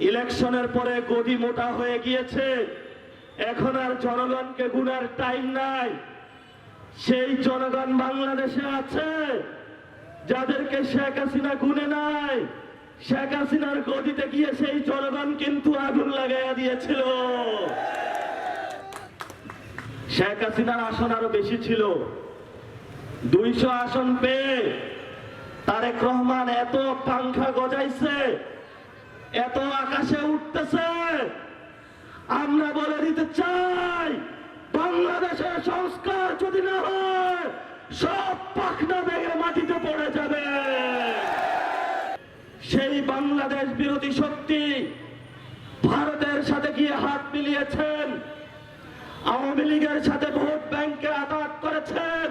ইলেকশনের পরে গদি মোটা হয়ে গিয়েছে, এখন আর জনগণকে গুনার টাইম নাই। সেই জনগণ বাংলাদেশে আছে যাদেরকে শেখ হাসিনা গুনে নাই। শেখ হাসিনার গদিতে গিয়ে সেই জনগণ কিন্তু আগুন লাগাইয়া দিয়েছিল। শেখ হাসিনার আসন আরো বেশি ছিল, 200 আসন পেয়ে তারেক রহমান এত পাংখা গজাইছে, এত আকাশে উঠতেছে। আমরা বলে দিতে চাই, বাংলাদেশের সংস্কার যদি না হয় সব পাখনা ভেঙে মাটিতে পড়ে যাবে। সেই বাংলাদেশ বিরোধী শক্তি ভারতের সাথে গিয়ে হাত মিলিয়েছেন, আওয়ামী লীগের সাথে ভোট ব্যাংকে আঘাত করেছেন।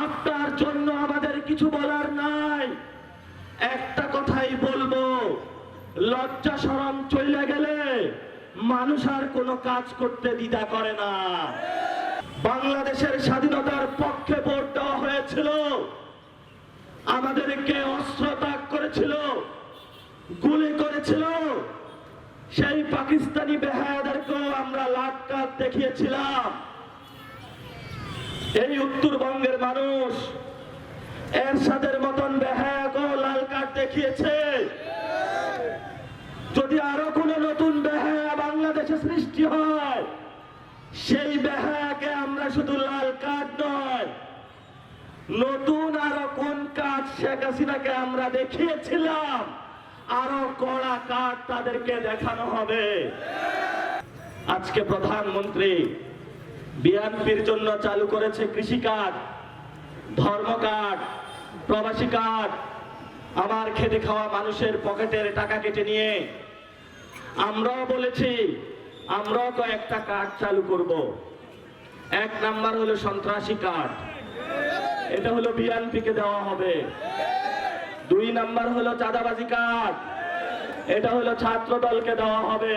আপনার জন্য আমাদের কিছু বলার নাই, একটা কথাই বলবো, লজ্জা শরম চলে গেলে মানুষ আর কোনো কাজ করতে দ্বিধা করে না। বাংলাদেশের স্বাধীনতার পক্ষে ভোট দেওয়া হয়েছিল, আমাদেরকে অস্ত্র ত্যাগ করেছিল, গুলি করেছিল। সেই পাকিস্তানি বেহায়াদেরকেও আমরা লাল কার্ড দেখিয়েছিলাম। এই উত্তরবঙ্গের মানুষ এরশাদের মতন বেহায়াকেও লাল কার্ড দেখিয়েছে। যদি আরো কোন নতুন বেহায়া বাংলাদেশে সৃষ্টি হয়, সেই বেহায়াকে আমরা শুধু লাল কার্ড নয়, নতুন আরো কোন কাজ শেখ হাসিনাকে আমরা দেখিয়েছিলাম, আরো কড়া কার্ড তাদেরকে দেখানো হবে। আজকে প্রধানমন্ত্রী বিএনপির জন্য চালু করেছে কৃষি কার্ড, ধর্ম কার্ড, প্রবাসী কার্ড। আমার খেটে খাওয়া মানুষের পকেটের টাকা কেটে নিয়ে আমরাও বলেছি, আমরাও কয়েকটা কার্ড চালু করব। 1 নাম্বার হলো সন্ত্রাসী কার্ড, এটা হলো বিএনপিকে দেওয়া হবে। 2 নাম্বার হলো চাঁদাবাজি কার্ড, এটা হলো ছাত্র দলকে দেওয়া হবে।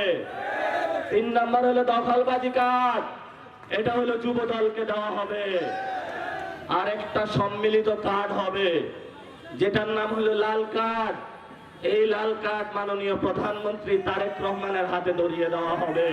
3 নাম্বার হলো দখলবাজি কার্ড, এটা হলো যুব দলকে দেওয়া হবে। আর একটা সম্মিলিত কার্ড হবে, যেটার নাম হলো লাল কার্ড। এই লাল কার্ড মাননীয় প্রধানমন্ত্রী তারেক রহমানের হাতে ধরিয়ে দেওয়া হবে।